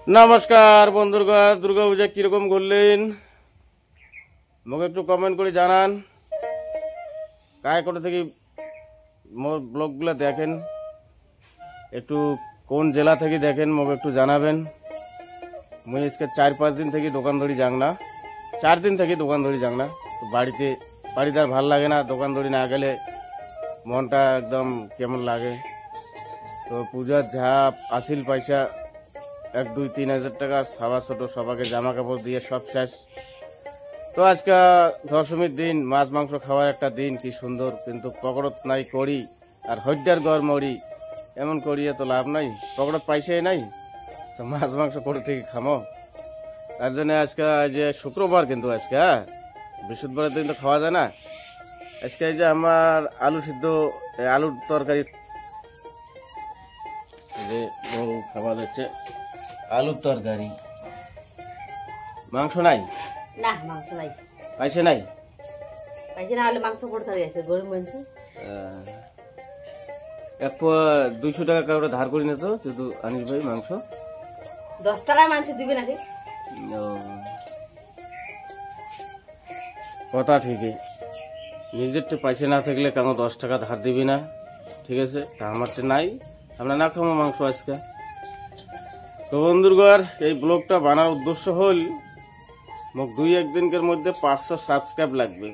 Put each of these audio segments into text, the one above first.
নমস্কার বন্ধুরা, দুর্গা পূজা কিরকম করলেন মোক একটু কমেন্ট করে জানান। কায় কোথা থেকে মোর ব্লগগুলো দেখেন, একটু কোন জেলা থেকে দেখেন মোক একটু জানাবেন। মুই আজকে 4-5 দিন থেকে দোকান ধরি যাং না, 4 দিন থেকে দোকান ধরি যাং না। তো বাড়িতে আর ভাল লাগে না, দোকান ধরি না গেলে মনটা একদম কেমন লাগে। তো পূজার যা আসিল পয়সা 1-2-3 হাজার টাকা সবার ছোট সবাকে জামা কাপড় দিয়ে সব শেষ। তো আজকে দশমীর দিন, মাছ মাংস খাওয়ার একটা দিন, কি সুন্দর। কিন্তু পকড়ত নাই করি আর হদ্যার গড় মরি, এমন করিয়ে তো লাভ নাই। পকড়ত পয়সাই নাই, তো মাছ মাংস করে থেকে খামো। তার জন্য আজকে যে শুক্রবার, কিন্তু আজকে বৃহস্পতিবারের দিন তো খাওয়া যায় না। আজকে এই যে আমার আলু সিদ্ধ, আলুর তরকারি যে খাওয়া যাচ্ছে, আলুর তরকারি। মাংস নাই? না, মাংস নাই। পয়সা নাই? পয়সা না হলে মাংস করতে গেছে গরিব মানুষ। 200 টাকা কাউরে ধার করি না তো, শুধু আনিস ভাই মাংস 10 টাকায় মাংস দিবে নাকি? কথা ঠিকই, নিজের তো পয়সা না থাকলে কেন 10 টাকা ধার দিবি না? ঠিক আছে, তা আমার তো নাই, আমরা না খাবো মাংস আজকে। তো বন্ধুগণ, এই ব্লগটা বানার উদ্দেশ্য হল মোক 2-1 দিনের মধ্যে 500 সাবস্ক্রাইব লাগবে।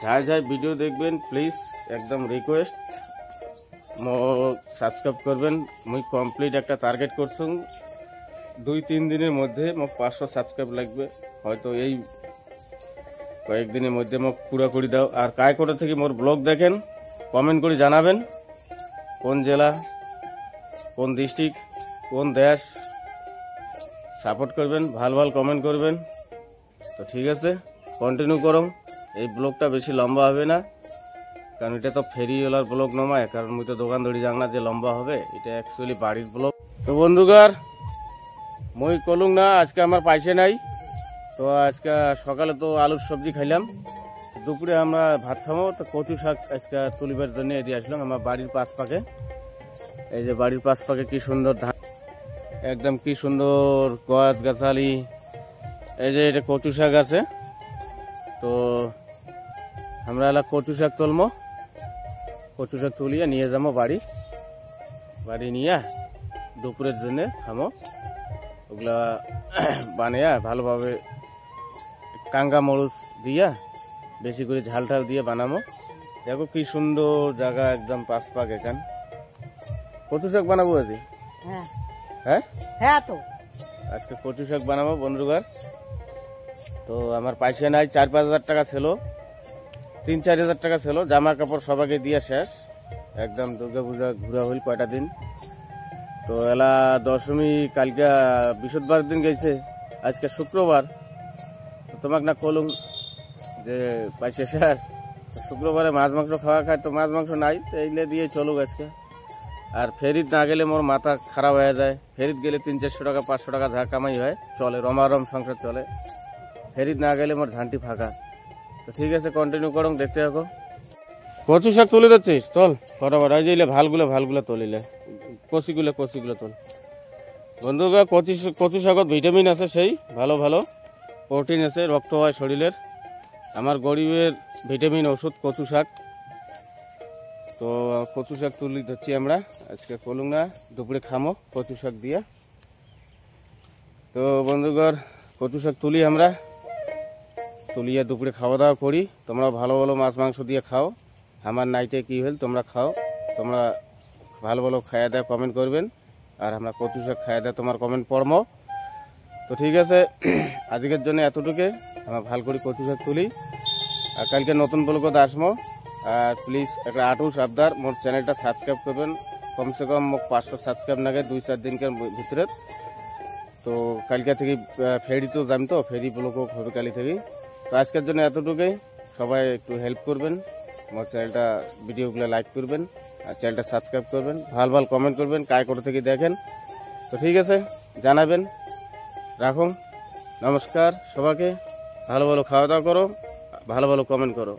যাই যাই ভিডিও দেখবেন প্লিজ একদম রিকোয়েস্ট মোক সাবস্ক্রাইব করবেন। মুই কমপ্লিট একটা টার্গেট করছুম, 2-3 দিনের মধ্যে মোক 500 সাবস্ক্রাইব লাগবে। হয়তো এই কয়েকদিনের মধ্যে মোক পুরা করে দাও। আর কায় কোথা থেকে মোর ব্লগ দেখেন কমেন্ট করে জানাবেন, কোন জেলা, কোন ডিস্ট্রিক্ট, কোন দেশ। সাপোর্ট করবেন, ভাল ভাল কমেন্ট করবেন। তো ঠিক আছে, কন্টিনিউ করুন। এই ব্লগটা বেশি লম্বা হবে না, কারণ এটা তো ফেরিওয়ালার ব্লগ নয়, কারণ মুই তো দোকান ধরি যাং না যে লম্বা হবে। এটা অ্যাকচুয়ালি বাড়ির ব্লগ। তো বন্ধুগার, মুই কলুং না, আজকে আমার পয়সা নাই। তো আজকে সকালে তো আলুর সবজি খাইলাম, দুপুরে আমরা ভাত খাবো। তো কচু শাক আজকে তুলিবার জন্য এদিকে আসলাম আমার বাড়ির পাশ পাকে। এই যে বাড়ির পাশ পাকে কি সুন্দর ধান, একদম কি সুন্দর গাছ গাছালি। এই যে এটা কচু শাক আছে, তো আমরা এলা কচু শাক তুলবো। কচু শাক তুলিয়ে নিয়ে যাবো বাড়ি নিয়ে দুপুরের জন্য খামো। ওগুলা বানিয়ে ভালোভাবে কাঙ্গা মরিচ দিয়া বেশি করে ঝাল ঠাল দিয়ে বানাবো। দেখো কি সুন্দর জায়গা, একদম পাঁচ পাক এখান। কচু শাক বানাবো আজ। হ্যাঁ হ্যাঁ, তো আজকে কচু শাক বানাবো বন্ধুগণ। তো আমার পয়সা নাই, 4-5 হাজার টাকা ছিল, 3-4 হাজার টাকা ছিল। জামা কাপড় সবাইকে দিয়ে শেষ, একদম দুর্গা পূজা ঘুরা হইল কয়টা দিন। তো এলা দশমী কালকে বৃহস্পতিবার দিন গেছে, আজকে শুক্রবার। তোমাকে না কলুম যে পয়সা শেষ, শুক্রবারে মাছ মাংস খাওয়া খায়, তো মাছ মাংস নাই, তো এইগুলো দিয়ে চলুক আজকে। আর ফেরিত না গেলে মোর মাথা খারাপ হয়ে যায়। ফেরিত গেলে 300-400 টাকা 500 টাকা যা কামাই হয়, চলে, রমারম সংসার চলে। ফেরিত না গেলে মোর ঝান্টি ফাঁকা। তো ঠিক আছে, কন্টিনিউ করো, দেখতে থাকো। কচু শাক তুলে দিচ্ছিস? তোল ফটাফট। এই যে ভালগুলো তুলিলে, কচিগুলো তোল। বন্ধুরা, কচু শাকত ভিটামিন আছে, সেই ভালো ভালো প্রোটিন আছে, রক্ত হয় শরীরের। আমার গরিবের ভিটামিন ওষুধ কচু শাক। তো কচু শাক তুলি ধরছি আমরা আজকে, কলুং না, দুপুরে খামো কচু শাক দিয়ে। তো বন্ধুগণ, কচু শাক তুলি আমরা, তুলিয়ে দুপুরে খাওয়া দাওয়া করি। তোমরা ভালো ভালো মাছ মাংস দিয়ে খাও। আমার নাইটে কি হল তোমরা খাও, তোমরা ভালো ভালো খাওয়া দাওয়া কমেন্ট করবেন। আর আমরা কচু শাক খাওয়া দাওয়া তোমার কমেন্ট পড়বো। তো ঠিক আছে, আজকের জন্য এতটুকু। আমরা ভালো করে কচু শাক তুলি, আর কালকে নতুন ব্লগত আসবো। আর প্লিজ একটা আটুস আবদার, মোর চ্যানেলটা সাবস্ক্রাইব করবেন। কমসে কম মোক 500 সাবস্ক্রাইব লাগে 2-4 দিনের ভিতরে। তো কালকে থেকে ফেরি তো যাম, তো ফেরি ব্লগও হবে কালি থেকে। তো আজকের জন্য এতটুকুই। সবাই একটু হেল্প করবেন, আমার চ্যানেলটা, ভিডিওগুলো লাইক করবেন, আর চ্যানেলটা সাবস্ক্রাইব করবেন, ভালো কমেন্ট করবেন, কায় কোথা থেকে দেখেন। তো ঠিক আছে, জানাবেন। রাখুন, নমস্কার সবাইকে। ভালো খাওয়া দাওয়া করো, ভালো কমেন্ট করো।